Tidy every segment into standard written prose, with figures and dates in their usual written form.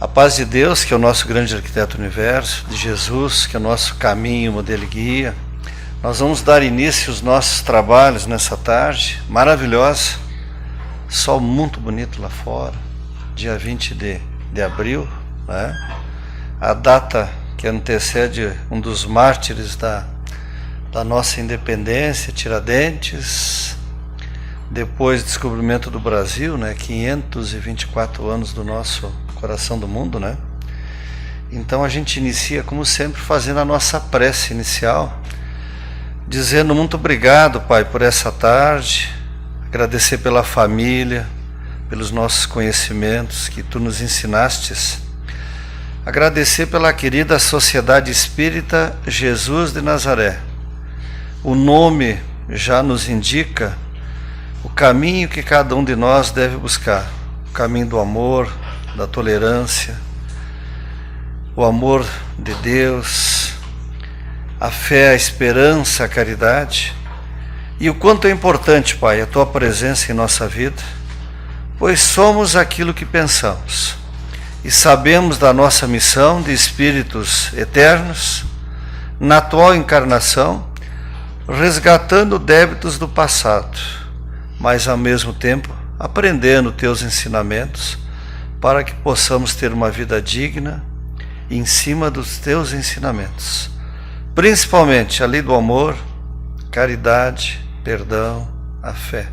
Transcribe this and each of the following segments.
A paz de Deus, que é o nosso grande arquiteto do universo, de Jesus, que é o nosso caminho, modelo e guia. Nós vamos dar início aos nossos trabalhos nessa tarde maravilhosa. Sol muito bonito lá fora, dia 20 de abril, né? A data que antecede um dos mártires da nossa independência, Tiradentes. Depois do descobrimento do Brasil, né? 524 anos do nosso coração do mundo, né? Então a gente inicia, como sempre, fazendo a nossa prece inicial, dizendo muito obrigado, Pai, por essa tarde, agradecer pela família, pelos nossos conhecimentos que Tu nos ensinastes, agradecer pela querida Sociedade Espírita Jesus de Nazaré. O nome já nos indica o caminho que cada um de nós deve buscar, o caminho do amor, da tolerância, o amor de Deus, a fé, a esperança, a caridade. E o quanto é importante, Pai, a Tua presença em nossa vida, pois somos aquilo que pensamos e sabemos da nossa missão de espíritos eternos, na atual encarnação, resgatando débitos do passado, mas ao mesmo tempo aprendendo Teus ensinamentos para que possamos ter uma vida digna em cima dos Teus ensinamentos, principalmente a lei do amor, caridade, perdão, a fé,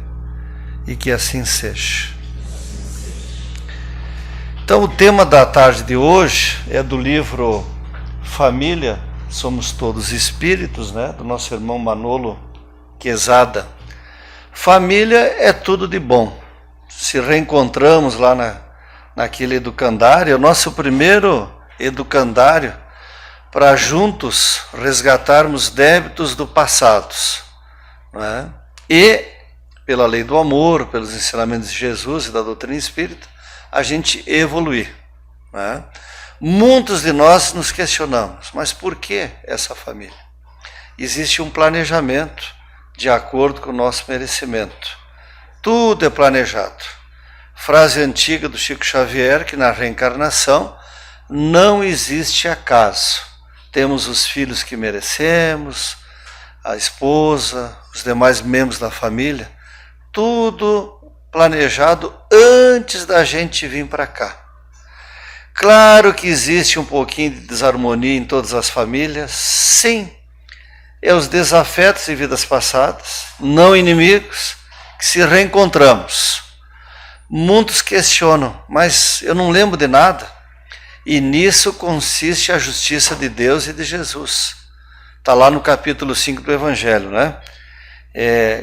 e que assim seja. Então o tema da tarde de hoje é do livro Família, Somos Todos Espíritos, né? Do nosso irmão Manolo Quezada. Família é tudo de bom. Se reencontramos lá naquele educandário, é o nosso primeiro educandário, para juntos resgatarmos débitos do passado, né? E, pela lei do amor, pelos ensinamentos de Jesus e da doutrina espírita, a gente evoluir, né? Muitos de nós nos questionamos, mas por que essa família? Existe um planejamento de acordo com o nosso merecimento. Tudo é planejado. Frase antiga do Chico Xavier, que na reencarnação não existe acaso. Temos os filhos que merecemos, a esposa, os demais membros da família, tudo planejado antes da gente vir para cá. Claro que existe um pouquinho de desarmonia em todas as famílias, sim. É os desafetos de vidas passadas, não inimigos, que se reencontramos. Muitos questionam, mas eu não lembro de nada. E nisso consiste a justiça de Deus e de Jesus. Está lá no capítulo 5 do Evangelho, né?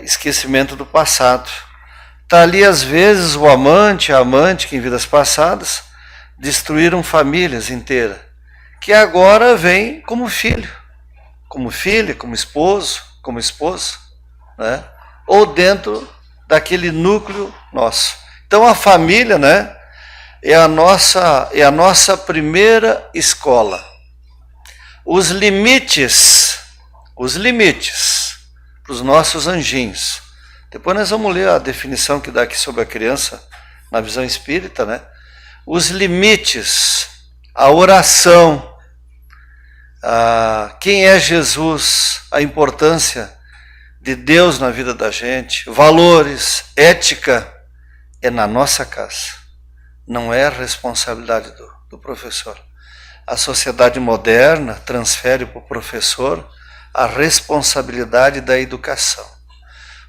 Esquecimento do passado. Está ali, às vezes, o amante, a amante, que em vidas passadas destruíram famílias inteiras, que agora vem como filho, como filha, como esposo, como esposa, né? Ou dentro daquele núcleo nosso. Então a família, né, é a nossa primeira escola. Os limites para os nossos anjinhos. Depois nós vamos ler a definição que dá aqui sobre a criança na visão espírita, né? Os limites, a oração, quem é Jesus, a importância de Deus na vida da gente, valores, ética, é na nossa casa. Não é responsabilidade do professor. A sociedade moderna transfere para o professor a responsabilidade da educação.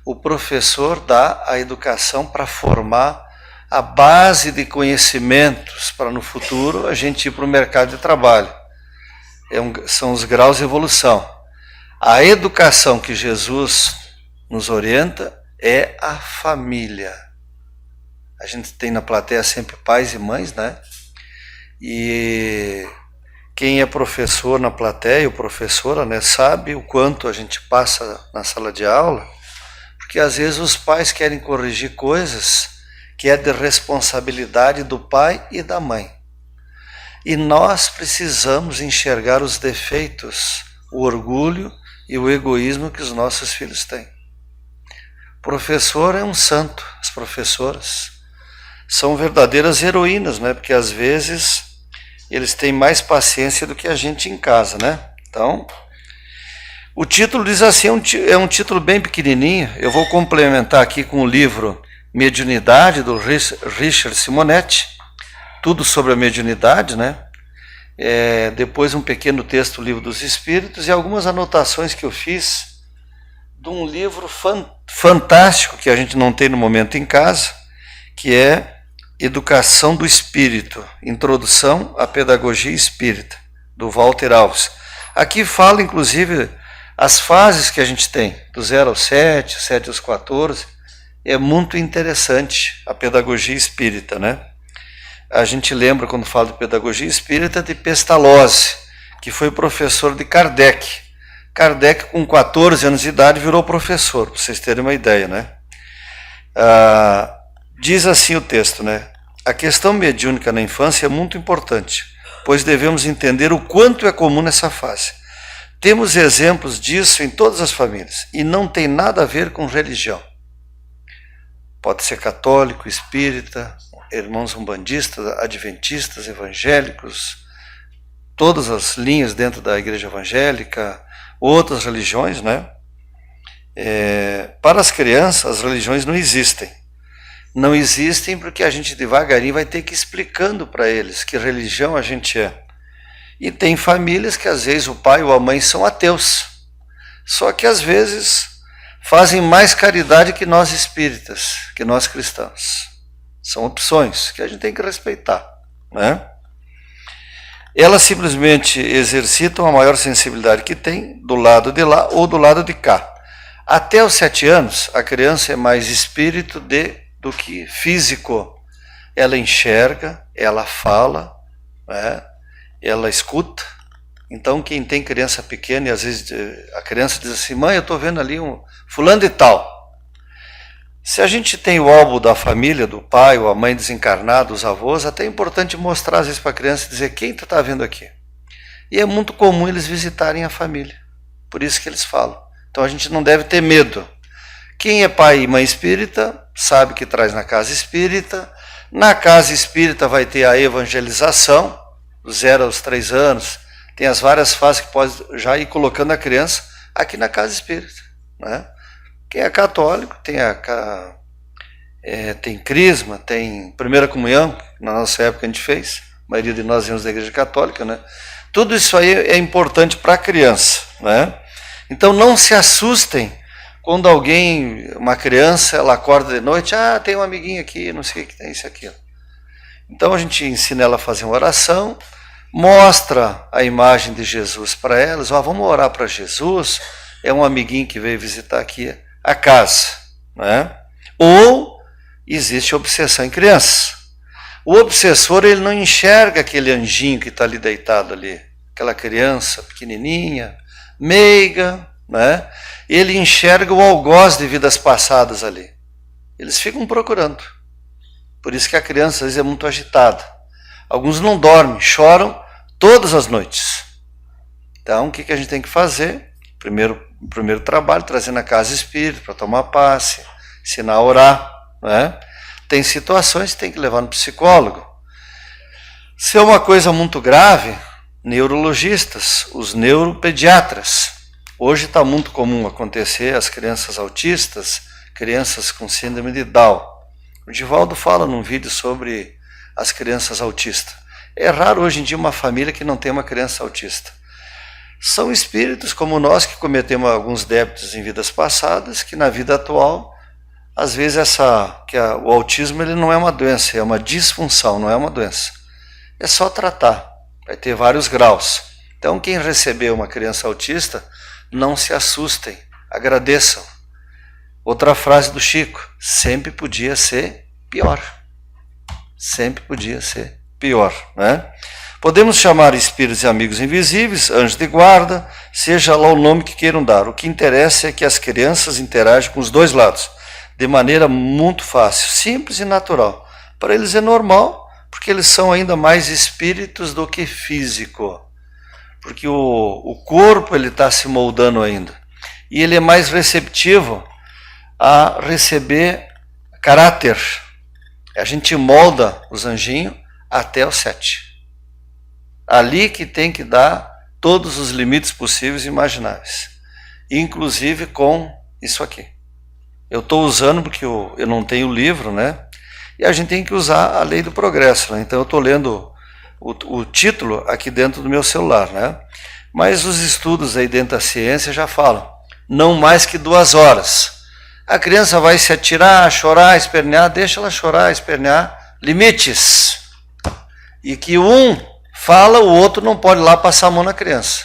O professor dá a educação para formar a base de conhecimentos para no futuro a gente ir para o mercado de trabalho. São os graus de evolução. A educação que Jesus nos orienta é a família. A gente tem na plateia sempre pais e mães, né? E quem é professor na plateia, ou professora, né, sabe o quanto a gente passa na sala de aula, porque às vezes os pais querem corrigir coisas que é de responsabilidade do pai e da mãe. E nós precisamos enxergar os defeitos, o orgulho e o egoísmo que os nossos filhos têm. O professor é um santo, as professoras são verdadeiras heroínas, né? Porque às vezes eles têm mais paciência do que a gente em casa, né? Então, o título diz assim, é um título bem pequenininho. Eu vou complementar aqui com o livro Mediunidade, do Richard Simonetti, tudo sobre a mediunidade, né? Depois um pequeno texto, o Livro dos Espíritos, e algumas anotações que eu fiz de um livro fantástico que a gente não tem no momento em casa, que é Educação do Espírito, Introdução à Pedagogia Espírita, do Walter Alves. Aqui fala, inclusive, as fases que a gente tem, do 0 ao 7, 7 aos 14. É muito interessante a pedagogia espírita, né? A gente lembra, quando fala de pedagogia espírita, de Pestalozzi, que foi professor de Kardec. Kardec, com 14 anos de idade, virou professor, para vocês terem uma ideia, né? Diz assim o texto, né? A questão mediúnica na infância é muito importante, pois devemos entender o quanto é comum nessa fase. Temos exemplos disso em todas as famílias, e não tem nada a ver com religião. Pode ser católico, espírita, irmãos umbandistas, adventistas, evangélicos, todas as linhas dentro da igreja evangélica, outras religiões, né? Para as crianças, as religiões não existem. Não existem porque a gente devagarinho vai ter que ir explicando para eles que religião a gente é. E tem famílias que às vezes o pai ou a mãe são ateus. Só que às vezes fazem mais caridade que nós espíritas, que nós cristãos. São opções que a gente tem que respeitar, né? Elas simplesmente exercitam a maior sensibilidade que tem, do lado de lá ou do lado de cá. Até os 7 anos, a criança é mais espírito do que físico. Ela enxerga, ela fala, né? Ela escuta. Então, quem tem criança pequena, e às vezes a criança diz assim, mãe, eu estou vendo ali um fulano de tal. Se a gente tem o álbum da família, do pai ou a mãe desencarnada, os avós, até é importante mostrar às vezes para a criança e dizer, quem tu está vendo aqui? E é muito comum eles visitarem a família. Por isso que eles falam. Então a gente não deve ter medo. Quem é pai e mãe espírita, sabe que traz na casa espírita. Na casa espírita vai ter a evangelização, dos 0 aos 3 anos. Tem as várias fases que pode já ir colocando a criança aqui na casa espírita, né? Quem é católico tem crisma, tem primeira comunhão, que na nossa época a gente fez, a maioria de nós viemos da igreja católica, né? Tudo isso aí é importante para a criança, né? Então não se assustem quando uma criança, ela acorda de noite, tem um amiguinho aqui, não sei o que tem, isso aqui. Então a gente ensina ela a fazer uma oração, mostra a imagem de Jesus para elas, vamos orar para Jesus, é um amiguinho que veio visitar aqui a casa, né? Ou existe obsessão em crianças. O obsessor, ele não enxerga aquele anjinho que está ali deitado ali, aquela criança pequenininha, meiga, né? Ele enxerga o algoz de vidas passadas ali. Eles ficam procurando. Por isso que a criança às vezes é muito agitada. Alguns não dormem, choram todas as noites. Então, o que a gente tem que fazer? Primeiro trabalho, trazer na casa espírita para tomar passe, ensinar a orar, né? Tem situações que tem que levar no psicólogo. Se é uma coisa muito grave, neurologistas, os neuropediatras. Hoje está muito comum acontecer as crianças autistas, crianças com síndrome de Down. O Divaldo fala num vídeo sobre as crianças autistas. É raro hoje em dia uma família que não tem uma criança autista. São espíritos como nós que cometemos alguns débitos em vidas passadas, que na vida atual, às vezes o autismo ele não é uma doença, é uma disfunção, não é uma doença. É só tratar, vai ter vários graus. Então quem receber uma criança autista, não se assustem, agradeçam. Outra frase do Chico, sempre podia ser pior. Sempre podia ser pior, né? Podemos chamar espíritos e amigos invisíveis, anjos de guarda, seja lá o nome que queiram dar. O que interessa é que as crianças interagem com os dois lados, de maneira muito fácil, simples e natural. Para eles é normal, porque eles são ainda mais espíritos do que físico. Porque o corpo ele está se moldando ainda. E ele é mais receptivo a receber caráter. A gente molda os anjinhos até os 7. Ali que tem que dar todos os limites possíveis e imagináveis. Inclusive com isso aqui. Eu estou usando porque eu não tenho livro, né? E a gente tem que usar a lei do progresso, né? Então eu estou lendo o título aqui dentro do meu celular, né? Mas os estudos aí dentro da ciência já falam, não mais que 2 horas. A criança vai se atirar, chorar, espernear, deixa ela chorar, espernear, limites. E que um fala, o outro não pode ir lá passar a mão na criança.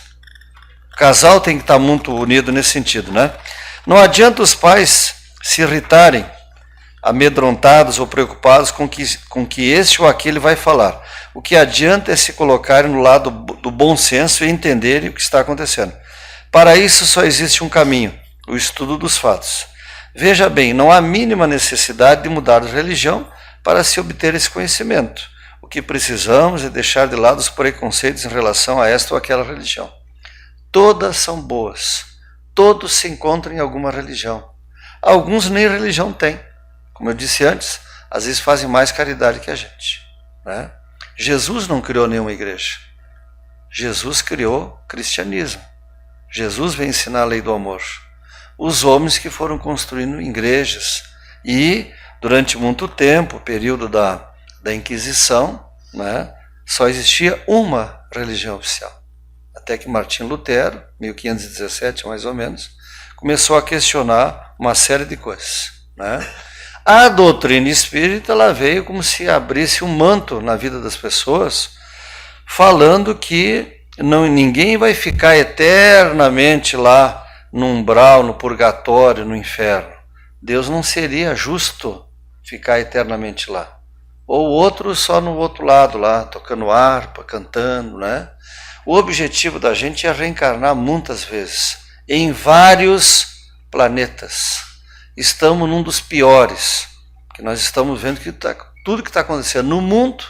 O casal tem que estar muito unido nesse sentido, né? Não adianta os pais se irritarem, amedrontados ou preocupados com que este ou aquele vai falar. O que adianta é se colocarem no lado do bom senso e entenderem o que está acontecendo. Para isso só existe um caminho, o estudo dos fatos. Veja bem, não há mínima necessidade de mudar de religião para se obter esse conhecimento. O que precisamos é deixar de lado os preconceitos em relação a esta ou aquela religião. Todas são boas, todos se encontram em alguma religião. Alguns nem religião têm. Como eu disse antes, às vezes fazem mais caridade que a gente, né? Jesus não criou nenhuma igreja. Jesus criou cristianismo. Jesus veio ensinar a lei do amor. Os homens que foram construindo igrejas. E, durante muito tempo, o período da Inquisição, né, só existia uma religião oficial. Até que Martim Lutero, 1517 mais ou menos, começou a questionar uma série de coisas, né? A doutrina espírita, ela veio como se abrisse um manto na vida das pessoas, falando que ninguém vai ficar eternamente lá no umbral, no purgatório, no inferno. Deus não seria justo ficar eternamente lá. Ou outro só no outro lado lá, tocando harpa, cantando, né? O objetivo da gente é reencarnar muitas vezes, em vários planetas. Estamos num dos piores, que nós estamos vendo que tudo que está acontecendo no mundo,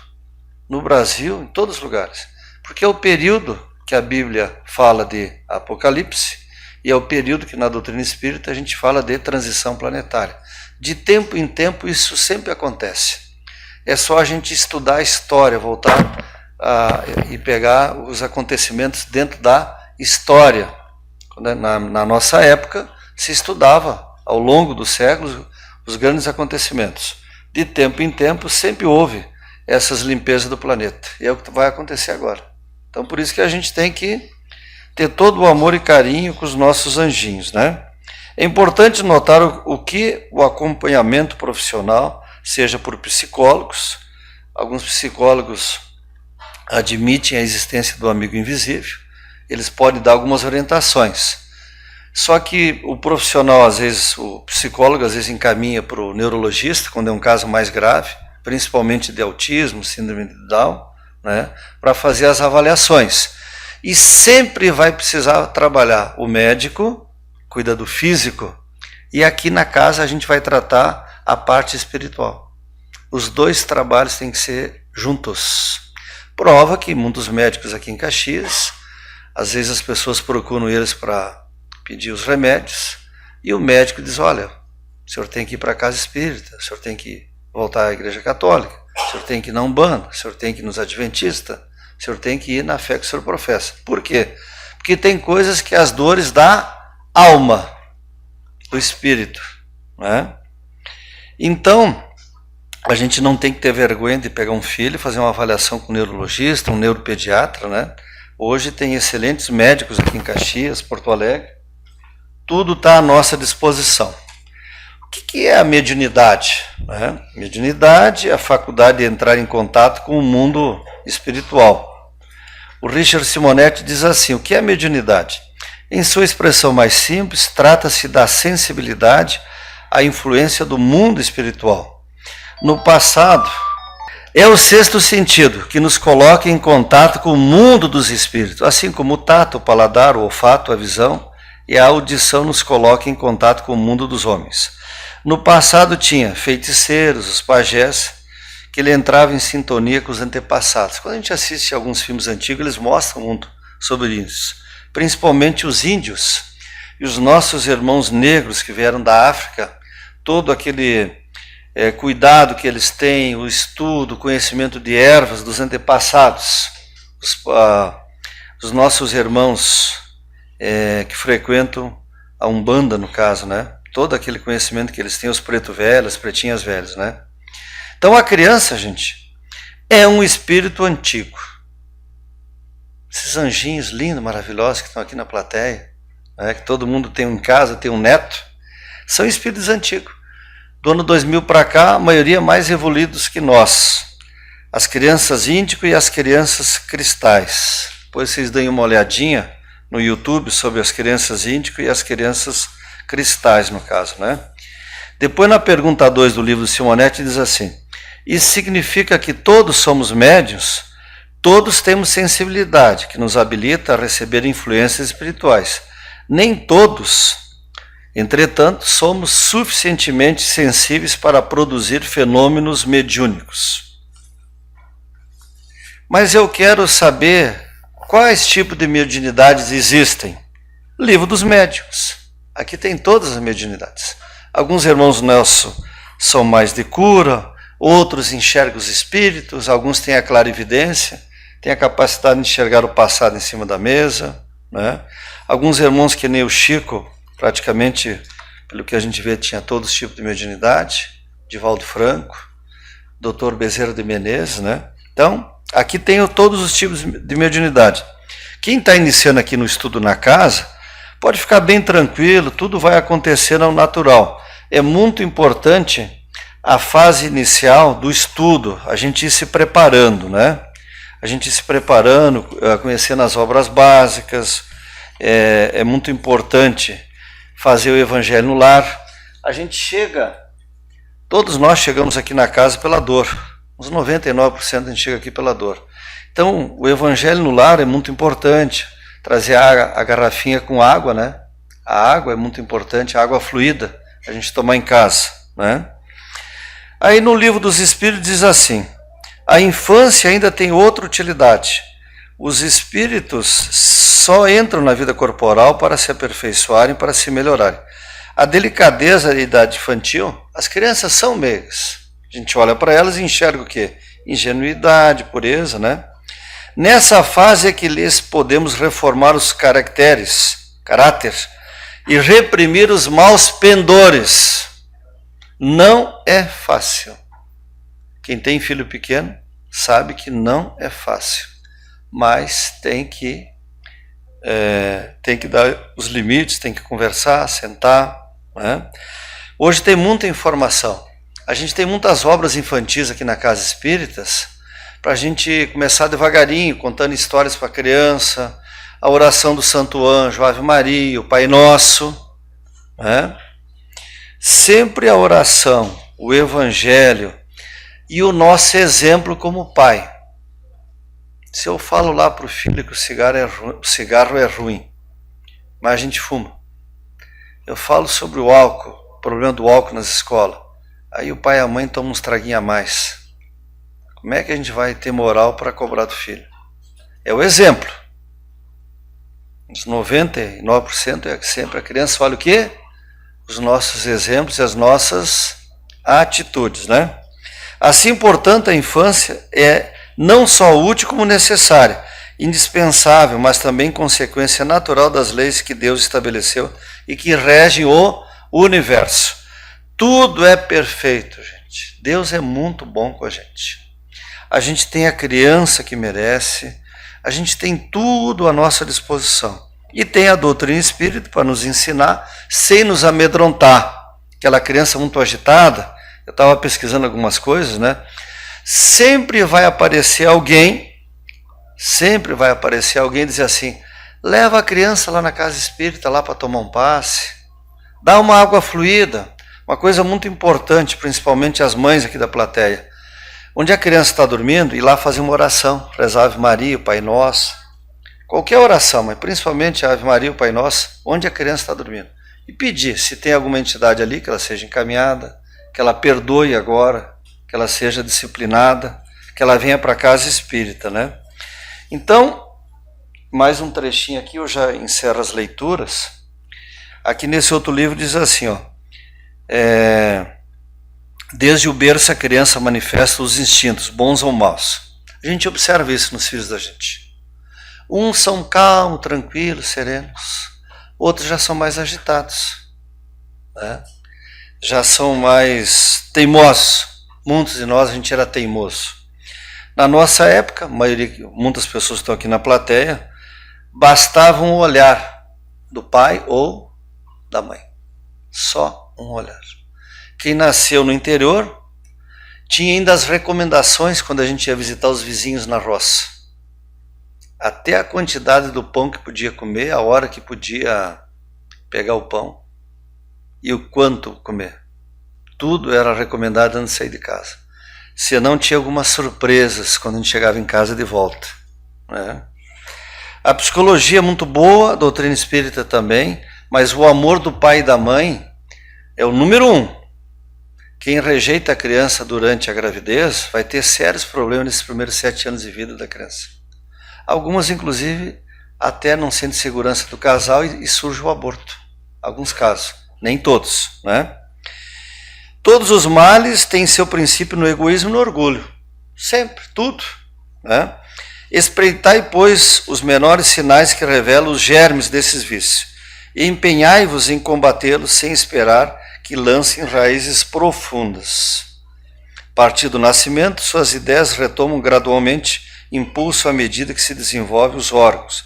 no Brasil, em todos os lugares. Porque é o período que a Bíblia fala de Apocalipse e é o período que na doutrina espírita a gente fala de transição planetária. De tempo em tempo isso sempre acontece. É só a gente estudar a história, voltar e pegar os acontecimentos dentro da história. Na nossa época se estudava ao longo dos séculos os grandes acontecimentos. De tempo em tempo sempre houve essas limpezas do planeta. E é o que vai acontecer agora. Então por isso que a gente tem que ter todo o amor e carinho com os nossos anjinhos, né? É importante notar o que o acompanhamento profissional, seja por psicólogos, alguns psicólogos admitem a existência do amigo invisível, eles podem dar algumas orientações. Só que o profissional, às vezes, o psicólogo, às vezes encaminha para o neurologista, quando é um caso mais grave, principalmente de autismo, síndrome de Down, né, para fazer as avaliações. E sempre vai precisar trabalhar o médico, cuida do físico, e aqui na casa a gente vai tratar a parte espiritual. Os dois trabalhos têm que ser juntos. Prova que muitos médicos aqui em Caxias, às vezes as pessoas procuram eles para pedir os remédios, e o médico diz, olha, o senhor tem que ir para a casa espírita, o senhor tem que voltar à igreja católica, o senhor tem que ir na Umbanda, o senhor tem que ir nos adventistas, o senhor tem que ir na fé que o senhor professa. Por quê? Porque tem coisas que as dores da alma, do espírito, né? Então, a gente não tem que ter vergonha de pegar um filho e fazer uma avaliação com um neurologista, um neuropediatra, né? Hoje tem excelentes médicos aqui em Caxias, Porto Alegre. Tudo está à nossa disposição. O que é a mediunidade? Né? Mediunidade é a faculdade de entrar em contato com o mundo espiritual. O Richard Simonetti diz assim, o que é mediunidade? Em sua expressão mais simples, trata-se da sensibilidade à influência do mundo espiritual. No passado, é o sexto sentido que nos coloca em contato com o mundo dos espíritos, assim como o tato, o paladar, o olfato, a visão e a audição nos coloca em contato com o mundo dos homens. No passado tinha feiticeiros, os pajés, que ele entrava em sintonia com os antepassados. Quando a gente assiste alguns filmes antigos, eles mostram muito sobre isso. Principalmente os índios e os nossos irmãos negros que vieram da África, todo aquele cuidado que eles têm, o estudo, o conhecimento de ervas dos antepassados. os nossos irmãos que frequentam a Umbanda, no caso, né? Todo aquele conhecimento que eles têm, os preto velhos, as pretinhas velhas, né? Então a criança, gente, é um espírito antigo. Esses anjinhos lindos, maravilhosos que estão aqui na plateia, né? Que todo mundo tem um em casa, tem um neto, são espíritos antigos. Do ano 2000 para cá, a maioria mais evoluídos que nós. As crianças índico e as crianças cristais. Depois vocês deem uma olhadinha no YouTube sobre as crianças índico e as crianças cristais, no caso, né? Depois, na pergunta 2 do livro de Simonetti, diz assim: isso significa que todos somos médiuns? Todos temos sensibilidade, que nos habilita a receber influências espirituais. Nem todos, entretanto, somos suficientemente sensíveis para produzir fenômenos mediúnicos. Mas eu quero saber quais tipos de mediunidades existem. Livro dos Médiuns. Aqui tem todas as mediunidades. Alguns irmãos nossos são mais de cura, outros enxergam os espíritos, alguns têm a clarividência, têm a capacidade de enxergar o passado em cima da mesa, né? Alguns irmãos, que nem o Chico, praticamente, pelo que a gente vê, tinha todos os tipos de mediunidade, Divaldo Franco, Dr. Bezerra de Menezes, né? Então, aqui tem todos os tipos de mediunidade. Quem está iniciando aqui no estudo na casa, pode ficar bem tranquilo, tudo vai acontecer ao natural. É muito importante a fase inicial do estudo, a gente ir se preparando, né? A gente ir se preparando, conhecendo as obras básicas, é muito importante fazer o Evangelho no lar. A gente todos nós chegamos aqui na casa pela dor, uns 99% a gente chega aqui pela dor. Então, o Evangelho no lar é muito importante. Trazer a garrafinha com água, né? A água é muito importante, a água fluida, a gente tomar em casa, né? Aí no Livro dos Espíritos diz assim: a infância ainda tem outra utilidade. Os espíritos só entram na vida corporal para se aperfeiçoarem, para se melhorarem. A delicadeza da idade infantil, as crianças são meigas. A gente olha para elas e enxerga o quê? Ingenuidade, pureza, né? Nessa fase é que lhes podemos reformar os caráter, e reprimir os maus pendores. Não é fácil. Quem tem filho pequeno sabe que não é fácil, mas tem que dar os limites, tem que conversar, sentar, né? Hoje tem muita informação. A gente tem muitas obras infantis aqui na Casa Espíritas, para a gente começar devagarinho, contando histórias para a criança, a oração do Santo Anjo, Ave Maria, o Pai Nosso, né? Sempre a oração, o Evangelho e o nosso exemplo como pai. Se eu falo lá para o filho que o cigarro é ruim, mas a gente fuma. Eu falo sobre o álcool, o problema do álcool nas escolas. Aí o pai e a mãe tomam uns traguinhos a mais. Como é que a gente vai ter moral para cobrar do filho? É o exemplo. Os 99% é que sempre a criança olha o quê? Os nossos exemplos e as nossas atitudes, né? Assim, portanto, a infância é não só útil como necessária, indispensável, mas também consequência natural das leis que Deus estabeleceu e que regem o universo. Tudo é perfeito, gente. Deus é muito bom com a gente. A gente tem a criança que merece, a gente tem tudo à nossa disposição. E tem a doutrina espírita para nos ensinar sem nos amedrontar. Aquela criança muito agitada, eu estava pesquisando algumas coisas, né? Sempre vai aparecer alguém e dizer assim: leva a criança lá na casa espírita lá para tomar um passe, dá uma água fluida. Uma coisa muito importante, principalmente as mães aqui da plateia. Onde a criança está dormindo, ir lá fazer uma oração, rezar a Ave Maria, o Pai Nosso. Qualquer oração, mas principalmente a Ave Maria, o Pai Nosso, onde a criança está dormindo. E pedir, se tem alguma entidade ali, que ela seja encaminhada, que ela perdoe agora, que ela seja disciplinada, que ela venha para a casa espírita, né? Então, mais um trechinho aqui, eu já encerro as leituras. Aqui nesse outro livro diz assim, ó: desde o berço a criança manifesta os instintos, bons ou maus. A gente observa isso nos filhos da gente. Uns são calmos, tranquilos, serenos. Outros já são mais agitados, né? Já são mais teimosos. Muitos de nós, a gente era teimoso. Na nossa época, muitas pessoas estão aqui na plateia, bastava um olhar do pai ou da mãe. Só um olhar. Quem nasceu no interior tinha ainda as recomendações quando a gente ia visitar os vizinhos na roça. Até a quantidade do pão que podia comer, a hora que podia pegar o pão e o quanto comer. Tudo era recomendado antes de sair de casa. Senão tinha algumas surpresas quando a gente chegava em casa de volta, né? A psicologia é muito boa, a doutrina espírita também, mas o amor do pai e da mãe é o número 1. Quem rejeita a criança durante a gravidez vai ter sérios problemas nesses primeiros 7 anos de vida da criança. Algumas, inclusive, até não sentem segurança do casal e surge o aborto. Alguns casos, nem todos, né? Todos os males têm seu princípio no egoísmo e no orgulho. Sempre, tudo, né? Espreitai, pois, os menores sinais que revelam os germes desses vícios, e empenhai-vos em combatê-los sem esperar que lancem raízes profundas. A partir do nascimento, suas ideias retomam gradualmente impulso à medida que se desenvolvem os órgãos,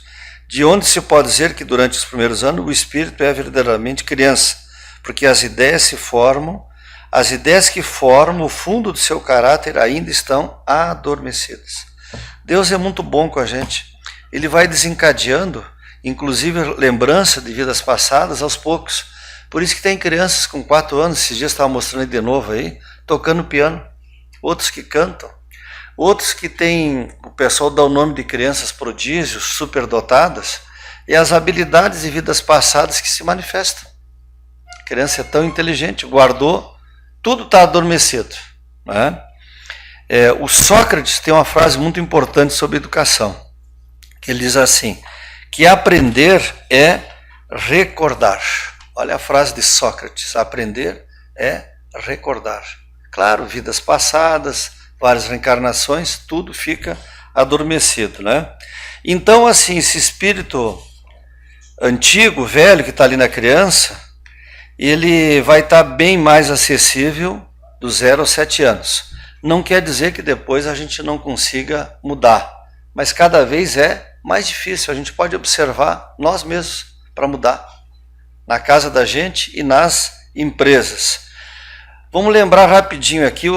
de onde se pode dizer que durante os primeiros anos o espírito é verdadeiramente criança, porque as ideias que formam o fundo do seu caráter ainda estão adormecidas. Deus é muito bom com a gente. Ele vai desencadeando, inclusive, lembrança de vidas passadas aos poucos. Por isso que tem crianças com 4 anos, esses dias estava mostrando de novo aí, tocando piano. Outros que cantam. Outros que tem, o pessoal dá o nome de crianças prodígios, superdotadas, e as habilidades de vidas passadas que se manifestam. A criança é tão inteligente, guardou, tudo está adormecido, né? O Sócrates tem uma frase muito importante sobre educação, que ele diz assim, que aprender é recordar. Olha a frase de Sócrates, aprender é recordar. Claro, vidas passadas, várias reencarnações, tudo fica adormecido, né? Então, assim, esse espírito antigo, velho, que está ali na criança, ele vai estar bem mais acessível do 0 aos 7 anos. Não quer dizer que depois a gente não consiga mudar, mas cada vez é mais difícil. A gente pode observar nós mesmos para mudar, na casa da gente e nas empresas. Vamos lembrar rapidinho aqui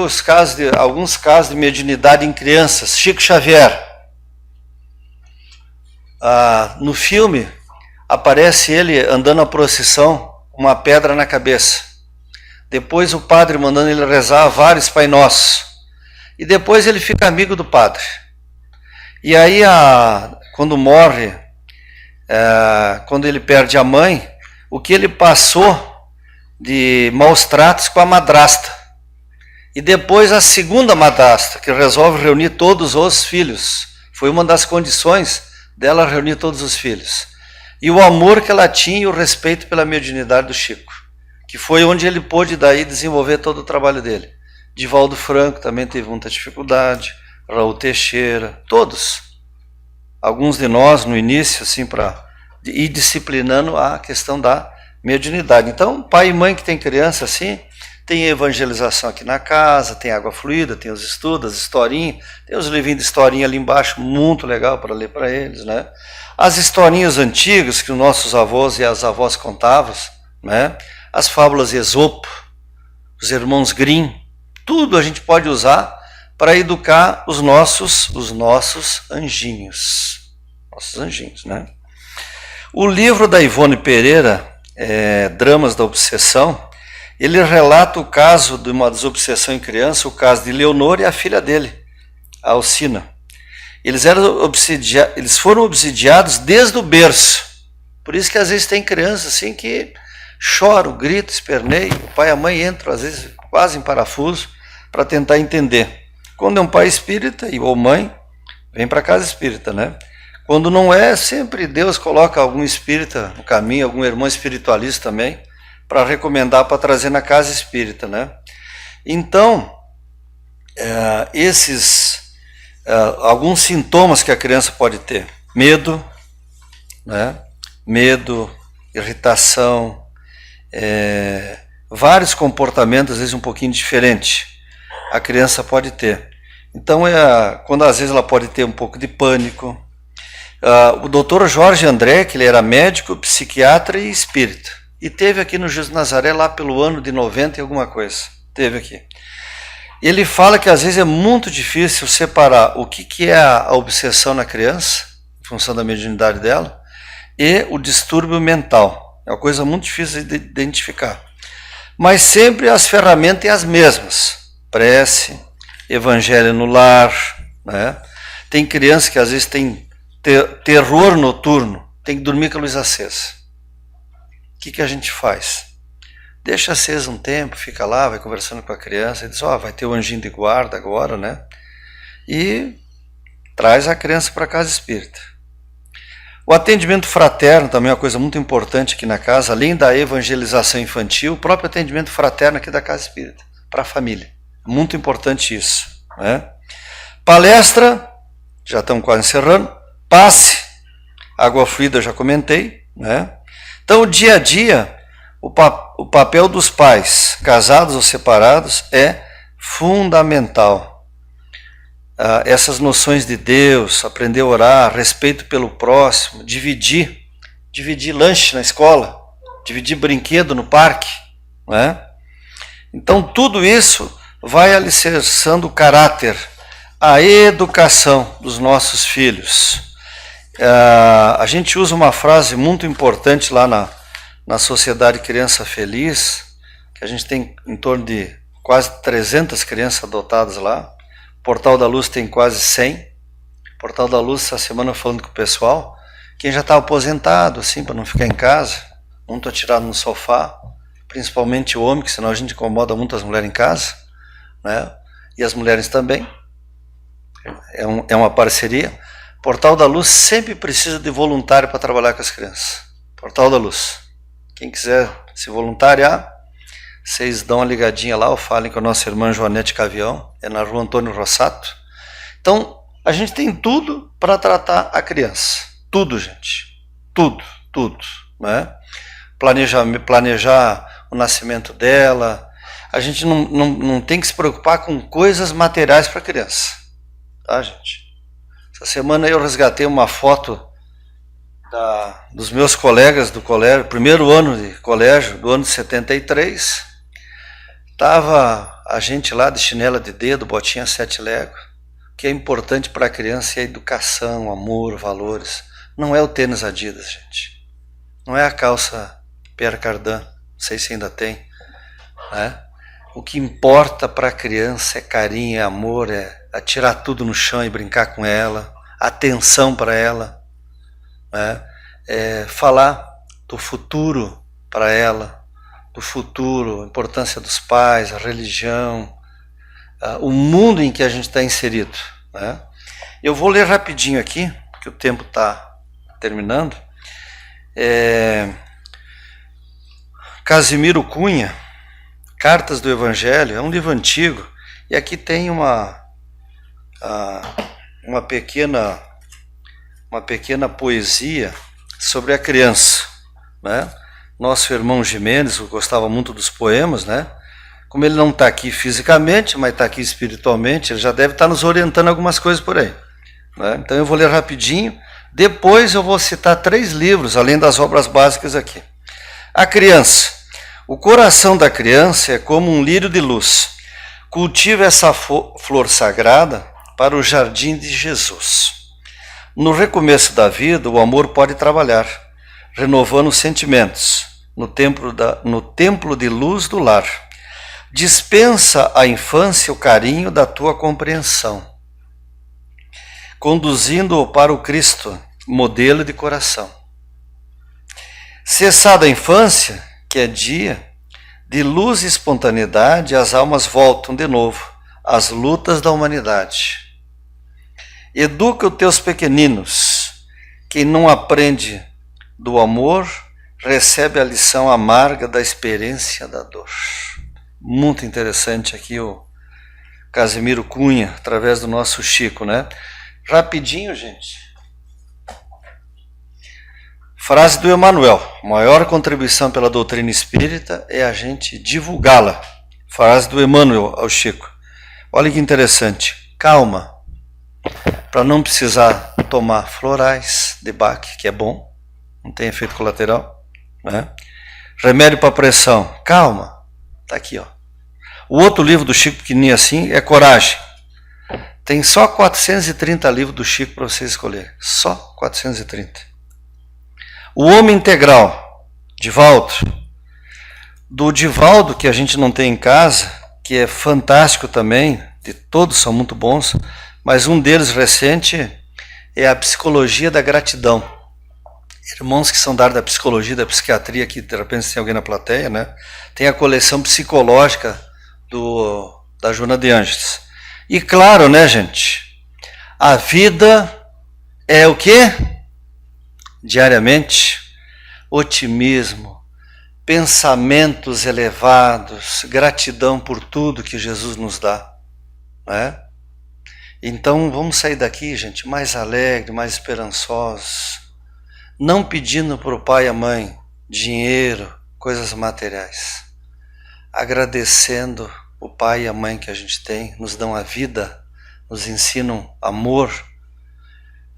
alguns casos de mediunidade em crianças. Chico Xavier. No filme, aparece ele andando na procissão, com uma pedra na cabeça. Depois o padre mandando ele rezar vários Pai Nossos. E depois ele fica amigo do padre. E aí, quando morre, quando ele perde a mãe, o que ele passou de maus tratos com a madrasta. E depois a segunda madrasta, que resolve reunir todos os filhos. Foi uma das condições dela reunir todos os filhos. E o amor que ela tinha e o respeito pela mediunidade do Chico, que foi onde ele pôde daí desenvolver todo o trabalho dele. Divaldo Franco também teve muita dificuldade, Raul Teixeira, todos. Alguns de nós no início, assim, para ir disciplinando a questão da mediunidade. Então, pai e mãe que tem criança assim, tem evangelização aqui na casa, tem água fluida, tem os estudos, as historinhas, tem os livrinhos de historinha ali embaixo, muito legal para ler para eles, né? As historinhas antigas que os nossos avós e as avós contavam, né? As fábulas de Esopo, os irmãos Grimm, tudo a gente pode usar para educar os nossos anjinhos. Nossos anjinhos, né? O livro da Ivone Pereira, Dramas da Obsessão, ele relata o caso de uma desobsessão em criança, o caso de Leonor e a filha dele, a Alcina. Eles foram obsidiados desde o berço. Por isso que às vezes tem criança assim que chora, grita, esperneia, o pai e a mãe entram às vezes quase em parafuso para tentar entender. Quando é um pai espírita ou mãe, vem para casa espírita, né? Quando não é, sempre Deus coloca algum espírita no caminho, algum irmão espiritualista também, para recomendar, para trazer na casa espírita, né? Então, alguns sintomas que a criança pode ter. medo, né? Medo, irritação, vários comportamentos, às vezes um pouquinho diferentes, a criança pode ter. Então, quando às vezes ela pode ter um pouco de pânico. O doutor Jorge André, que ele era médico, psiquiatra e espírita, e teve aqui no Jesus Nazaré lá pelo ano de 90 e alguma coisa, teve aqui. Ele fala que às vezes é muito difícil separar o que é a obsessão na criança, em função da mediunidade dela, e o distúrbio mental. É uma coisa muito difícil de identificar. Mas sempre as ferramentas são as mesmas. Prece, evangelho no lar, né? Tem criança que às vezes tem terror noturno, tem que dormir com a luz acesa. O que a gente faz? Deixa acesa um tempo, fica lá, vai conversando com a criança, e diz, vai ter o anjinho de guarda agora, né? E traz a criança para a casa espírita. O atendimento fraterno também é uma coisa muito importante aqui na casa, além da evangelização infantil, o próprio atendimento fraterno aqui da casa espírita, para a família. Muito importante isso, né? Palestra, já estamos quase encerrando. Passe, água fluida eu já comentei, né? Então, o dia a dia, o papel dos pais, casados ou separados, é fundamental. Essas noções de Deus, aprender a orar, respeito pelo próximo, dividir lanche na escola, dividir brinquedo no parque, né? Então, tudo isso vai alicerçando o caráter, a educação dos nossos filhos. A gente usa uma frase muito importante lá na Sociedade Criança Feliz, que a gente tem em torno de quase 300 crianças adotadas lá. Portal da Luz tem quase 100. Portal da Luz, essa semana falando com o pessoal, quem já está aposentado, assim, para não ficar em casa, não está tirado no sofá, principalmente o homem, que senão a gente incomoda muito as mulheres em casa, né? E as mulheres também. É uma parceria. Portal da Luz sempre precisa de voluntário para trabalhar com as crianças. Portal da Luz. Quem quiser se voluntariar, vocês dão uma ligadinha lá ou falem com a nossa irmã Joanete Cavião, é na rua Antônio Rossato. Então, a gente tem tudo para tratar a criança. Tudo, gente. Tudo. Né? Planejar o nascimento dela. A gente não tem que se preocupar com coisas materiais para a criança. Tá, gente? Essa semana eu resgatei uma foto dos meus colegas do colégio, primeiro ano de colégio, do ano de 73. Estava a gente lá de chinela de dedo, botinha 7 légua. O que é importante para a criança é a educação, amor, valores. Não é o tênis Adidas, gente. Não é a calça Pierre Cardin, não sei se ainda tem, né? O que importa para a criança é carinho, é amor, é atirar tudo no chão e brincar com ela, atenção para ela, né? Falar do futuro para ela, do futuro, a importância dos pais, a religião, o mundo em que a gente está inserido, né? Eu vou ler rapidinho aqui, porque o tempo está terminando. Casimiro Cunha, Cartas do Evangelho, é um livro antigo, e aqui tem uma pequena poesia sobre a criança, né? Nosso irmão Jimenez gostava muito dos poemas, né? Como ele não está aqui fisicamente, mas está aqui espiritualmente, ele já deve estar nos orientando algumas coisas por aí, né? Então eu vou ler rapidinho, depois eu vou citar 3 livros, além das obras básicas aqui. A criança. O coração da criança é como um lírio de luz. Cultiva essa flor sagrada para o jardim de Jesus. No recomeço da vida, o amor pode trabalhar, renovando os sentimentos, no templo de luz do lar. Dispensa à infância o carinho da tua compreensão, conduzindo-o para o Cristo, modelo de coração. Cessada a infância, que é dia, de luz e espontaneidade, as almas voltam de novo às lutas da humanidade. Educa os teus pequeninos. Quem não aprende do amor, recebe a lição amarga da experiência da dor. Muito interessante aqui o Casimiro Cunha, através do nosso Chico, né? Rapidinho, gente. Frase do Emmanuel: maior contribuição pela doutrina espírita é a gente divulgá-la. Frase do Emmanuel ao Chico. Olha que interessante. Calma, para não precisar tomar florais de Bach, que é bom, não tem efeito colateral, né? Remédio para pressão. Calma, tá aqui, ó. O outro livro do Chico pequenininho assim é Coragem. Tem só 430 livros do Chico para você escolher. Só 430. O Homem Integral, Divaldo. Do Divaldo, que a gente não tem em casa, que é fantástico também, de todos são muito bons, mas um deles recente é a Psicologia da Gratidão. Irmãos que são da área da psicologia, da psiquiatria, que de repente tem alguém na plateia, né? Tem a coleção psicológica da Joana de Ângeles. E claro, né, gente? A vida é o quê? Diariamente, otimismo, pensamentos elevados, gratidão por tudo que Jesus nos dá, né? Então vamos sair daqui, gente, mais alegre, mais esperançosos, não pedindo para o pai e a mãe dinheiro, coisas materiais, agradecendo o pai e a mãe que a gente tem, nos dão a vida, nos ensinam amor,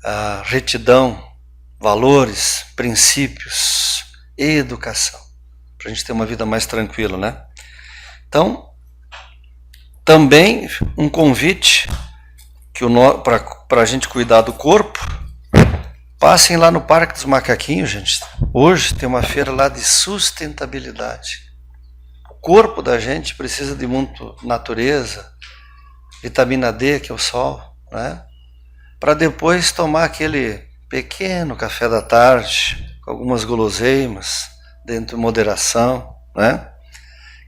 a retidão, valores, princípios e educação, para a gente ter uma vida mais tranquila, né? Então, também um convite para a gente cuidar do corpo. Passem lá no Parque dos Macaquinhos, gente. Hoje tem uma feira lá de sustentabilidade. O corpo da gente precisa de muito natureza, vitamina D, que é o sol, né? Para depois tomar aquele pequeno café da tarde, com algumas guloseimas, dentro de moderação, né?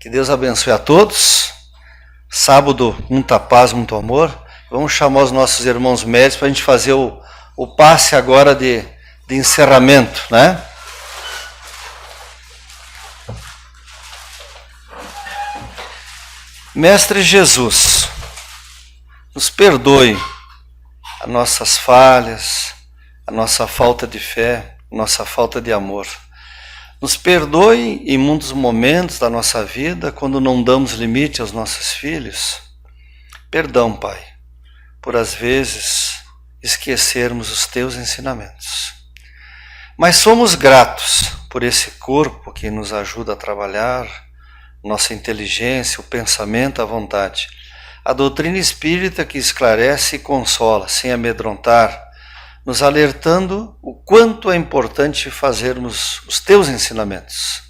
Que Deus abençoe a todos. Sábado, muita paz, muito amor. Vamos chamar os nossos irmãos médicos para a gente fazer o passe agora de encerramento, né? Mestre Jesus, nos perdoe as nossas falhas, a nossa falta de fé, a nossa falta de amor. Nos perdoe em muitos momentos da nossa vida, quando não damos limite aos nossos filhos. Perdão, Pai, por às vezes esquecermos os teus ensinamentos. Mas somos gratos por esse corpo que nos ajuda a trabalhar, nossa inteligência, o pensamento, a vontade. A doutrina espírita que esclarece e consola, sem amedrontar, nos alertando o quanto é importante fazermos os teus ensinamentos.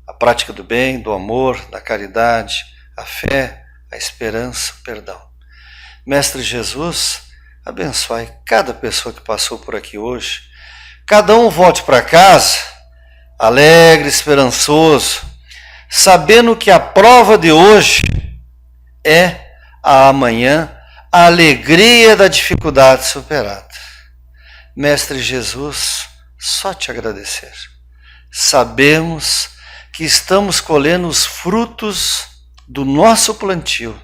A prática do bem, do amor, da caridade, a fé, a esperança, o perdão. Mestre Jesus, abençoe cada pessoa que passou por aqui hoje. Cada um volte para casa, alegre, esperançoso, sabendo que a prova de hoje é a amanhã, a alegria da dificuldade superada. Mestre Jesus, só te agradecer. Sabemos que estamos colhendo os frutos do nosso plantio.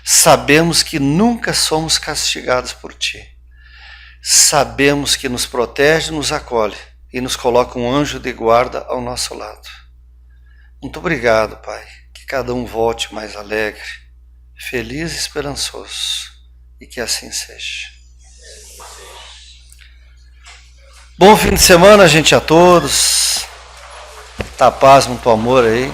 Sabemos que nunca somos castigados por ti. Sabemos que nos protege, nos acolhe e nos coloca um anjo de guarda ao nosso lado. Muito obrigado, Pai. Que cada um volte mais alegre, feliz e esperançoso. E que assim seja. Bom fim de semana, gente, a todos. Tá paz, muito amor aí.